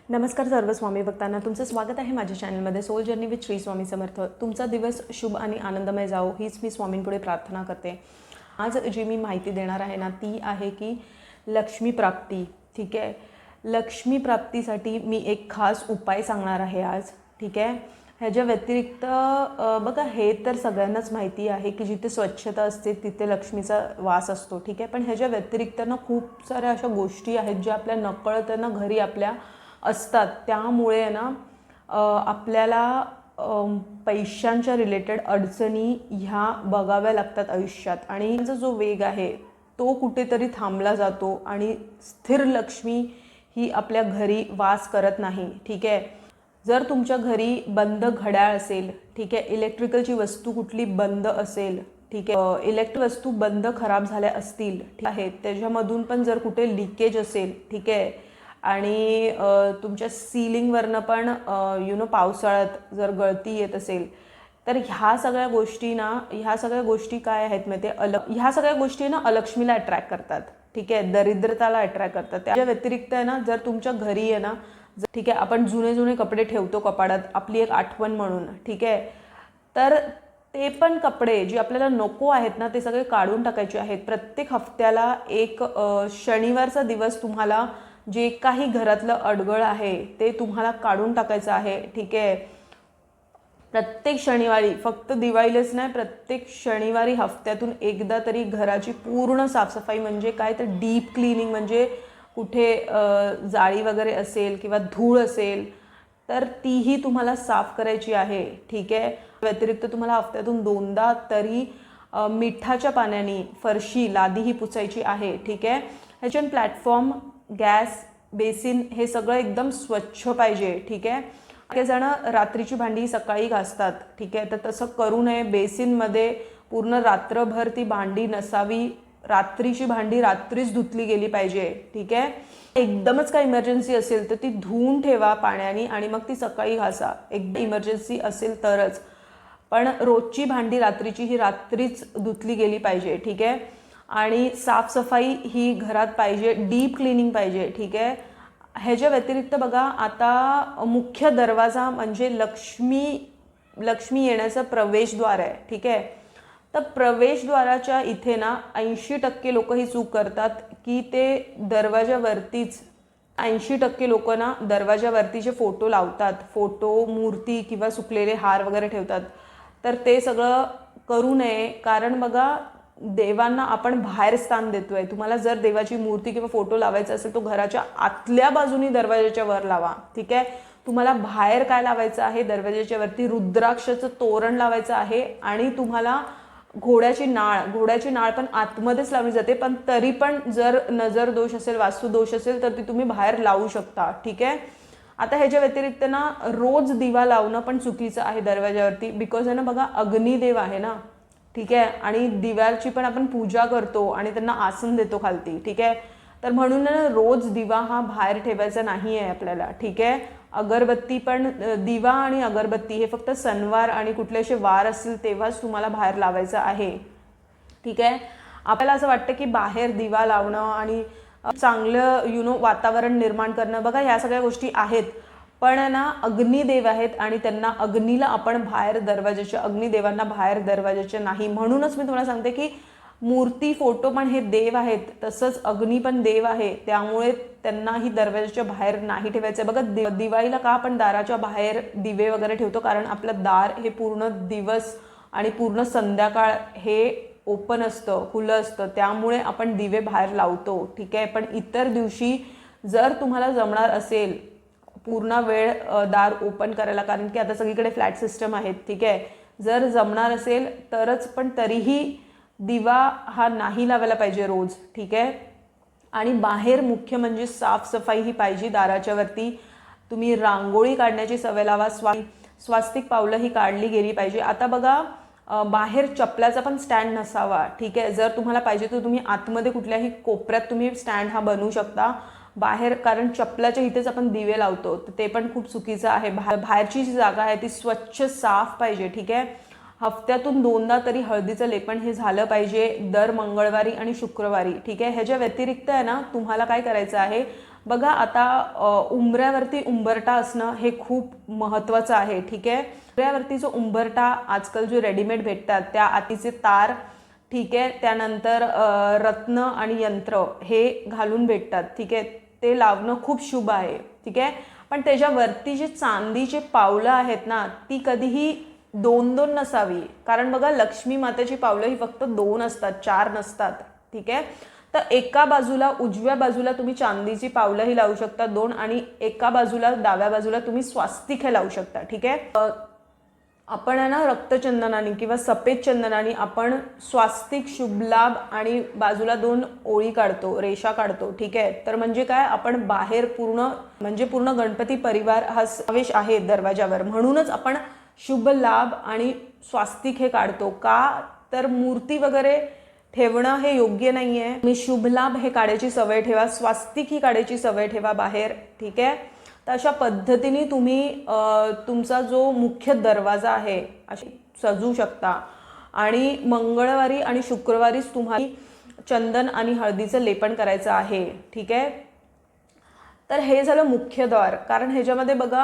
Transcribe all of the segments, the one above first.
नमस्कार सर्व स्वामी भक्तांना, तुमचं स्वागत आहे माझ्या चॅनलमध्ये soul journey with Shri Swami Samarth. तुमचा दिवस शुभ आणि आनंदमय जाओ हीच मी स्वामींपुढे प्रार्थना करते। आज जी मी माहिती देणार आहे ना ती आहे की लक्ष्मी प्राप्ती। ठीक आहे, लक्ष्मी प्राप्तीसाठी मी एक खास उपाय सांगणार आहे आज। ठीक आहे, ह्याच्या व्यतिरिक्त बघा, हे तर सगळ्यांनाच माहिती आहे की जिथे स्वच्छता असते तिथे लक्ष्मीचा वास असतो। ठीक आहे, पण ह्याच्या व्यतिरिक्त ना खूप साऱ्या अशा गोष्टी आहेत ज्या आपल्या नकळत घरी आपल्या असतात, त्यामुळे ना आपल्याला पैशांच्या रिलेटेड अडचणी ह्या बघाव्या लागतात आयुष्यात, आणि त्यांचा जो वेग आहे तो कुठेतरी थांबला जातो आणि स्थिर लक्ष्मी ही आपल्या घरी वास करत नाही। ठीक आहे, जर तुमच्या घरी बंद घड्याळ असेल, ठीक आहे, इलेक्ट्रिकलची वस्तू कुठली बंद असेल, ठीक आहे, इलेक्ट्रिक वस्तू बंद खराब झाल्या असतील, ठीक आहे, त्याच्यामधून पण जर कुठे लिकेज असेल, ठीक आहे, आणि तुमच्या सीलिंगवरनं पण पावसाळ्यात जर गळती येत असेल, तर ह्या सगळ्या गोष्टी काय आहेत माहिती आहे, ह्या सगळ्या गोष्टी ना अलक्ष्मीला अट्रॅक्ट करतात। ठीक आहे, दरिद्रताला अट्रॅक्ट करतात। त्याच्या व्यतिरिक्त आहे ना, जर तुमच्या घरी आहे ना, ठीक आहे, आपण जुने कपडे ठेवतो कपाटात आपली एक आठवण म्हणून, ठीक आहे, तर ते पण कपडे जे आपल्याला नको आहेत ना ते सगळे काढून टाकायचे आहेत। प्रत्येक हफ्त्याला एक शनिवारचा दिवस तुम्हाला जे काही घरातलं अडगळ आहे ते तुम्हाला काढून टाकायचं आहे। ठीक आहे, प्रत्येक शनिवारी, फक्त दिवाळीलाच नाही, प्रत्येक शनिवारी हफ्त्यातून एकदा तरी घराची पूर्ण साफसफाई, म्हणजे काय तर डीप क्लिनिंग, म्हणजे कुठे जाळी वगैरे असेल किंवा धूळ असेल तर तीही तुम्हाला साफ करायची आहे। ठीक आहे, व्यतिरिक्त तुम्हाला हफ्त्यातून 2दा तरी मिठाच्या पाण्याने फरशी लादीही पुसायची आहे। ठीक आहे, ह्याच्यान प्लॅटफॉर्म, गॅस, बेसिन हे सगळं एकदम स्वच्छ पाहिजे। ठीक आहे, काही जण रात्रीची भांडी सकाळी घासतात, ठीक आहे, तर तसं करू नये। बेसिनमध्ये पूर्ण रात्रभर ती भांडी नसावी, रात्रीची भांडी रात्रीच धुतली गेली पाहिजे। ठीक आहे, एकदमच काही इमर्जन्सी असेल तर ती धुवून ठेवा पाण्याने आणि मग ती सकाळी घासा, एकदम इमर्जन्सी असेल तरच, पण रोजची भांडी रात्रीची ही रात्रीच धुतली गेली पाहिजे। ठीक आहे, आणि साफसफाई ही घरात पाहिजे, डीप क्लिनिंग पाहिजे। ठीक आहे, ह्याच्या व्यतिरिक्त बघा, आता मुख्य दरवाजा म्हणजे लक्ष्मी येण्याचं प्रवेशद्वार आहे। ठीक आहे, तर प्रवेशद्वाराच्या इथे ना 80% लोक ही चूक करतात की ते दरवाजावरतीच 80% लोक ना दरवाजावरतीचे फोटो लावतात, फोटो, मूर्ती किंवा सुकलेले हार वगैरे ठेवतात। तर ते सगळं करू नये, कारण बघा, देवांना आपण बाहेर स्थान देतोय। तुम्हाला जर देवाची मूर्ती किंवा फोटो लावायचा असेल तो घराच्या आतल्या बाजूनी दरवाजाच्या वर लावा। ठीक आहे, तुम्हाला बाहेर काय लावायचं आहे, दरवाजाच्या वरती रुद्राक्षाचं तोरण लावायचं आहे, आणि तुम्हाला घोड्याची नाळ पण आतमध्येच लावली जाते, पण तरी पण जर नजर दोष असेल, वास्तू दोष असेल तर ती तुम्ही बाहेर लावू शकता। ठीक आहे, आता ह्याच्या व्यतिरिक्त ना रोज दिवा लावणं पण चुकीचं आहे दरवाजावरती, बिकॉज आहे ना बघा, अग्निदेव आहे ना, ठीक आहे, आणि दिव्याची पण आपण पूजा करतो आणि त्यांना आसन देतो खालती। ठीक आहे, तर म्हणून रोज दिवा हा बाहेर ठेवायचा नाही आहे आपल्याला। ठीक आहे, अगरबत्ती पण, दिवा आणि अगरबत्ती हे फक्त सणवार आणि कुठले असे वार असतील तेव्हाच तुम्हाला बाहेर लावायचं आहे। ठीक आहे, आपल्याला असं वाटतं की बाहेर दिवा लावणं आणि चांगलं वातावरण निर्माण करणं, बघा ह्या सगळ्या गोष्टी आहेत, पण ना अग्निदेव आहेत आणि त्यांना, अग्नीला आपण बाहेर दरवाजाच्या, अग्निदेवांना बाहेर दरवाजाच्या नाही। म्हणूनच मी तुम्हाला सांगते की मूर्ती, फोटो पण हे देव आहेत, तसंच अग्नी पण देव आहे, त्यामुळे त्यांनाही दरवाजाच्या बाहेर नाही ठेवायचं। बघा, दिवाळीला का आपण दाराच्या बाहेर दिवे वगैरे ठेवतो, कारण आपलं दार हे पूर्ण दिवस आणि पूर्ण संध्याकाळ हे ओपन असतं, खुलं असतं, त्यामुळे आपण दिवे बाहेर लावतो। ठीक आहे, पण इतर दिवशी जर तुम्हाला जमणार असेल पूर्ण वेळ दार ओपन करायला, कारण की आता सगळीकडे फ्लॅट सिस्टम आहेत, ठीक आहे, जर जमणार असेल तरच, पण तरीही दिवा हा नाही लावायला पाहिजे रोज। ठीक आहे, आणि बाहेर मुख्य म्हणजे साफसफाई ही पाहिजे। दाराच्या वरती तुम्ही रांगोळी काढण्याची सवय लावा, स्वास्तिक पावलं ही काढली गेली पाहिजे। आता बघा, बाहेर चपलाचा पण स्टँड नसावा। ठीक आहे, जर तुम्हाला पाहिजे तर तुम्ही आतमध्ये कुठल्याही कोपऱ्यात तुम्ही स्टँड हा बनवू शकता बाहेर, कारण चपलाच्या इथेच आपण दिवे लावतो, तर ते पण खूप चुकीचं आहे। बाहेरची जी जागा आहे ती स्वच्छ, साफ पाहिजे। ठीक आहे, हफ्त्यातून 2दा तरी हळदीचं लेपन हे झालं पाहिजे, दर मंगळवारी आणि शुक्रवारी। ठीक आहे, ह्याच्या व्यतिरिक्त आहे ना, तुम्हाला काय करायचं आहे, बघा आता उंबऱ्यावरती उंबरठा असणं हे खूप महत्त्वाचं आहे, ठीक आहे. उंबऱ्यावरती जो उंबरठा आजकाल जो रेडीमेड भेटतात त्या आतीचे तार, ठीक आहे, त्यानंतर रत्न आणि यंत्र हे घालून भेटतात, ठीक आहे, ते लावणं खूप शुभ आहे, ठीक आहे. पण त्याच्यावरती जी चांदीची पावलं आहेत ना ती कधीही 2-2 नसावी, कारण बघा लक्ष्मी मातेची पावलं ही फक्त 2 असतात, 4 नसतात, ठीक आहे. तर एका बाजूला उजव्या बाजूला तुम्ही चांदीची पावलं ही लावू शकता 2 आणि एका बाजूला डाव्या बाजूला तुम्ही स्वास्तिक हे लावू शकता, ठीक आहे. आपण आहे ना रक्तचंदनाने किंवा सफेद चंदनाने आपण स्वास्तिक शुभलाभ आणि बाजूला 2 ओळी काढतो, रेषा काढतो, ठीक आहे. तर म्हणजे काय, आपण बाहेर पूर्ण गणपती परिवार हा समावेश आहे दरवाजावर, म्हणूनच आपण शुभ लाभ आणि स्वास्तिक हे काढतो का, तर मूर्ती वगैरे ठेवणं हे योग्य नाही आहे. मी शुभ लाभ हे काढायची सवय ठेवा, स्वास्तिक ही काढायची सवय ठेवा बाहेर, ठीक आहे. तर अशा पद्धतीने तुम्ही तुमचा जो मुख्य दरवाजा आहे अशी सजू शकता. आणि मंगळवारी आणि शुक्रवारीच तुम्हाला चंदन आणि हळदीचं लेपन करायचं आहे, ठीक आहे. तर हे झालं मुख्य द्वार, कारण ह्याच्यामध्ये बघा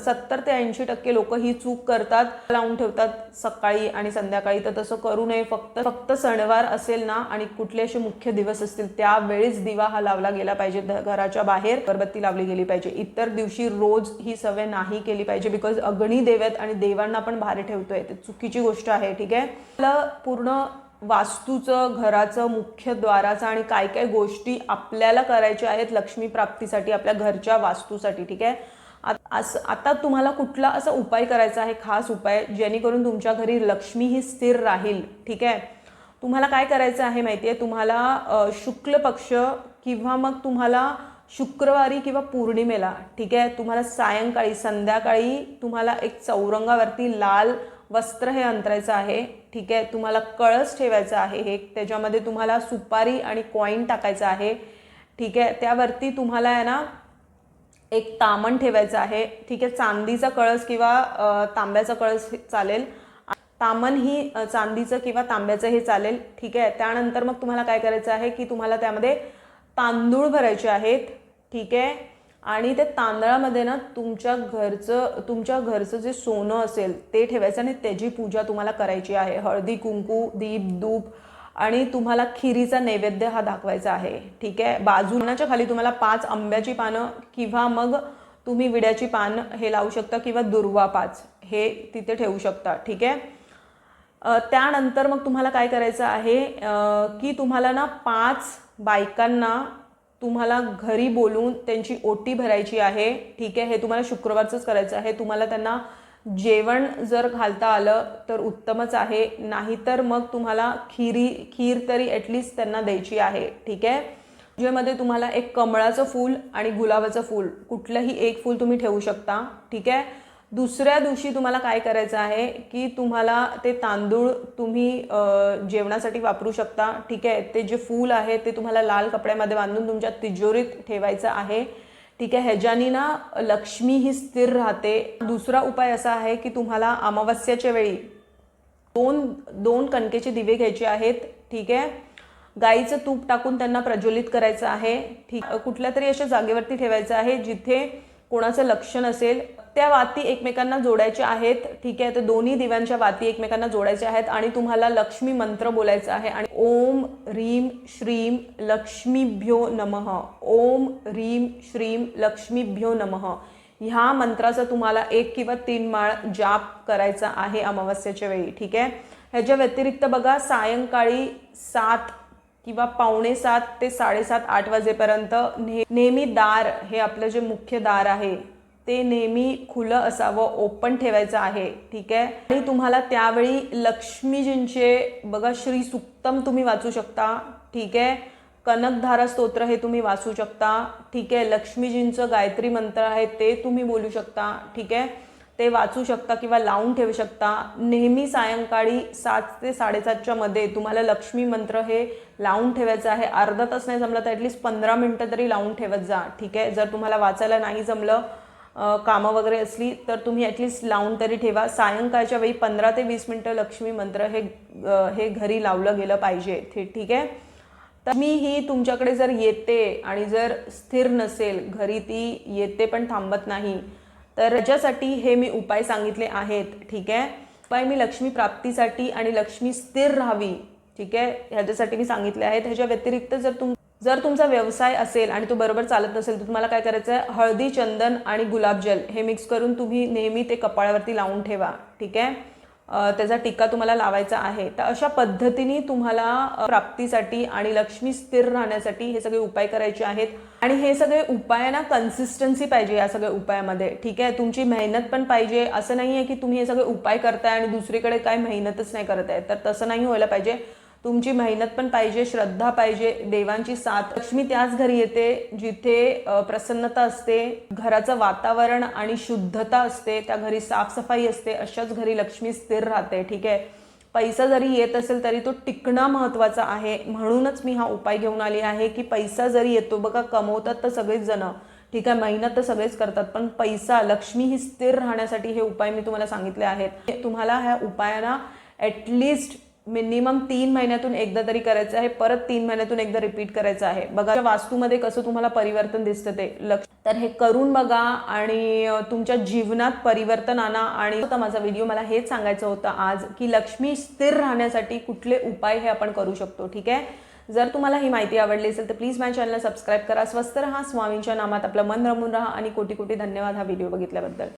70 ते 80% लोक ही चूक करतात, लावून ठेवतात सकाळी आणि संध्याकाळी. तर तसं करू नये. फक्त सणवार असेल ना आणि कुठले असे मुख्य दिवस असतील त्यावेळेस दिवा हा लावला गेला पाहिजे, घराच्या बाहेर अगरबत्ती लावली गेली पाहिजे. इतर दिवशी रोज ही सवय नाही केली पाहिजे, बिकॉज अग्नी देव आहेत आणि देवांना आपण बाहेर ठेवतोय, ते चुकीची गोष्ट आहे, ठीक आहे. आपलं पूर्ण वास्तूचं, घराचं, मुख्य द्वाराचं आणि काय काय गोष्टी आपल्याला करायच्या आहेत लक्ष्मी प्राप्तीसाठी, आपल्या घरच्या वास्तूसाठी, ठीक आहे. आता तुम्हाला कुठला असा उपाय करायचा आहे, खास उपाय, जेणेकरून तुमच्या घरी लक्ष्मी ही स्थिर राहील, ठीक आहे. तुम्हाला काय करायचं आहे माहिती आहे, तुम्हाला शुक्ल पक्ष किंवा मग तुम्हाला शुक्रवारी किंवा पौर्णिमेला, ठीक आहे, तुम्हाला सायंकाळी संध्याकाळी तुम्हाला एक चौरंगावरती लाल वस्त्र हे अंतरायचं आहे, ठीक आहे. तुम्हाला कळस ठेवायचा आहे, हे त्याच्यामध्ये तुम्हाला सुपारी आणि कॉईन टाकायचं आहे, ठीक आहे. त्यावरती तुम्हाला आहे ना एक तामण ठेवायचं आहे, ठीक आहे. चांदीचा कळस किंवा तांब्याचा कळस चालेल, तामण ही चांदीचं किंवा तांब्याचं हे चालेल, ठीक आहे. त्यानंतर मग तुम्हाला काय करायचं आहे की तुम्हाला त्यामध्ये तांदूळ भरायचे आहेत, ठीक आहे. आणि ते तांदळामध्ये ना तुमच्या घरचं जे सोनं असेल ते ठेवायचं आणि त्याची पूजा तुम्हाला करायची आहे. हळदी कुंकू, दीप धूप आणि तुम्हाला खिरीचा नैवेद्य हा दाखवायचा आहे, ठीक आहे. बाजूनाच्या खाली तुम्हाला 5 आंब्याची पानं किंवा मग तुम्ही विड्याची पानं हे लावू शकता किंवा दुर्वा 5 हे तिथे ठेवू शकता, ठीक आहे. त्यानंतर मग तुम्हाला काय करायचं आहे की तुम्हाला ना 5 बायकांना तुम्हाला घरी बोलून त्यांची ओटी भरायची आहे, ठीक आहे. हे तुम्हाला शुक्रवारचंच करायचं आहे. तुम्हाला त्यांना जेवण जर घालता आलं तर उत्तमच आहे, नाहीतर मग तुम्हाला खीर तरी ॲटलिस्ट त्यांना द्यायची आहे, ठीक आहे. ज्यामध्ये तुम्हाला एक कमळाचं फूल आणि गुलाबाचं फूल कुठलंही एक फूल तुम्ही ठेवू शकता, ठीक आहे. दुसऱ्या दिवशी तुम्हाला काय करायचं आहे की तुम्हाला ते तांदूळ तुम्ही जेवणासाठी वापरू शकता, ठीक आहे. ते जे फूल आहे ते तुम्हाला लाल कपड्यामध्ये बांधून तुमच्या तिजोरीत ठेवायचं आहे, ठीक आहे. ह्याच्यानी ना लक्ष्मी ही स्थिर राहते. दुसरा उपाय असा आहे की तुम्हाला अमावस्याच्या वेळी दोन कणकेचे दिवे घ्यायचे आहेत, ठीक आहे. गाईचं तूप टाकून त्यांना प्रज्वलित करायचं आहे, ठीक. कुठल्या तरी अशा जागेवरती ठेवायचं आहे जिथे कोणाचं लक्षण असेल. त्या वाती एकमेकांना जोडायच्या आहेत, ठीक आहे. तर दोन्ही दिव्यांच्या वाती एकमेकांना जोडायच्या आहेत आणि तुम्हाला लक्ष्मी मंत्र बोलायचा आहे आणि ओम ह्रीम श्रीम लक्ष्मीभ्यो नमः, ओम ह्रीम श्रीम लक्ष्मीभ्यो नमः, ह्या मंत्राचा तुम्हाला 1 किंवा 3 माळ जाप करायचा आहे अमावस्येच्या वेळी, ठीक आहे. ह्याच्या व्यतिरिक्त बघा सायंकाळी 7 किंवा 6:45 ते 7:30-8 वाजेपर्यंत नेहमी दार, हे आपलं जे मुख्य दार आहे ते नेहमी खुलं असावं, ओपन ठेवायचं आहे, ठीक आहे. आणि तुम्हाला त्यावेळी लक्ष्मीजींचे बघा श्री सुक्तम तुम्ही वाचू शकता, ठीक आहे. कनकधारा स्तोत्र हे तुम्ही वाचू शकता, ठीक आहे. लक्ष्मीजींचं गायत्री मंत्र आहे ते तुम्ही बोलू शकता, ठीक आहे. ते वाचू शकता किंवा लावून ठेवू शकता. नेहमी सायंकाळी 7 ते 7:30च्या मध्ये तुम्हाला लक्ष्मी मंत्र हे लावून ठेवायचं आहे. अर्धा तास नाही जमलं तर ॲटलिस्ट 15 मिनिटं तरी लावून ठेवत जा, ठीक आहे. जर तुम्हाला वाचायला नाही जमलं, कामं वगैरे असली तर तुम्ही ॲटलिस्ट लावून तरी ठेवा. सायंकाळच्या वेळी 15 ते 20 मिनिटं लक्ष्मी मंत्र हे घरी लावलं गेलं पाहिजे, ठीक आहे. तर मी ही तुमच्याकडे जर येते आणि जर स्थिर नसेल घरी, ती येते पण थांबत नाही, तर त्याच्यासाठी हे मी उपाय सांगितले आहेत. ठीक आहे, उपाय मी लक्ष्मी प्राप्तीसाठी आणि लक्ष्मी स्थिर राहावी, ठीक आहे, ह्याच्यासाठी मी सांगितले आहेत. ह्याच्या व्यतिरिक्त जर तुमचा व्यवसाय असेल आणि तो बरोबर चालत नसेल तर तुम्हाला काय करायचं आहे, हळदी, चंदन आणि गुलाबजल हे मिक्स करून तुम्ही नेहमी ते कपाळावरती लावून ठेवा. ठीक आहे, त्याचा टिक्का तुम्हाला लावायचा आहे. तर अशा पद्धतीने तुम्हाला प्राप्तीसाठी आणि लक्ष्मी स्थिर राहण्यासाठी हे सगळे उपाय करायचे आहेत. आणि हे सगळे उपाय ना कन्सिस्टन्सी पाहिजे या सगळ्या उपायामध्ये. ठीक आहे, तुमची मेहनत पण पाहिजे. असं नाही आहे की तुम्ही हे सगळे उपाय करताय आणि दुसरीकडे काय मेहनतच नाही करत आहे, तर तसं नाही व्हायला पाहिजे. तुमची मेहनत पण पाहिजे, श्रद्धा पाहिजे, देवांची साथ. लक्ष्मी त्याच घरी येते जिथे प्रसन्नता असते, घराचं वातावरण आणि शुद्धता असते, त्या घरी साफसफाई असते, अशाच घरी लक्ष्मी स्थिर राहते. ठीक आहे, पैसा जरी येत असेल तरी तो टिकणं महत्त्वाचा आहे. म्हणूनच मी हा उपाय घेऊन आली आहे की पैसा जरी येतो, बघा कमवतात तर सगळेच जण, ठीक आहे, मेहनत तर सगळेच करतात, पण पैसा, लक्ष्मी ही स्थिर राहण्यासाठी हे उपाय मी तुम्हाला सांगितले आहेत. तुम्हाला ह्या उपायांना ॲटलिस्ट मिनिमम 3 महिन्यातून एकदा तरी करायचं आहे, परत 3 महिन्यातून एकदा रिपीट करायचं आहे. बघा वास्तूमध्ये कसं तुम्हाला परिवर्तन दिसतं ते तर हे करून बघा आणि तुमच्या जीवनात परिवर्तन आणा. आणि माझा व्हिडिओ मला हेच सांगायचं होतं आज की लक्ष्मी स्थिर राहण्यासाठी कुठले उपाय हे आपण करू शकतो. ठीक आहे, जर तुम्हाला ही माहिती आवडली असेल तर प्लीज माझ्या चॅनलला सबस्क्राईब करा. स्वस्थ रहा, स्वामींच्या नामात आपलं मन रमून राहा आणि कोटी कोटी धन्यवाद हा व्हिडिओ बघितल्याबद्दल.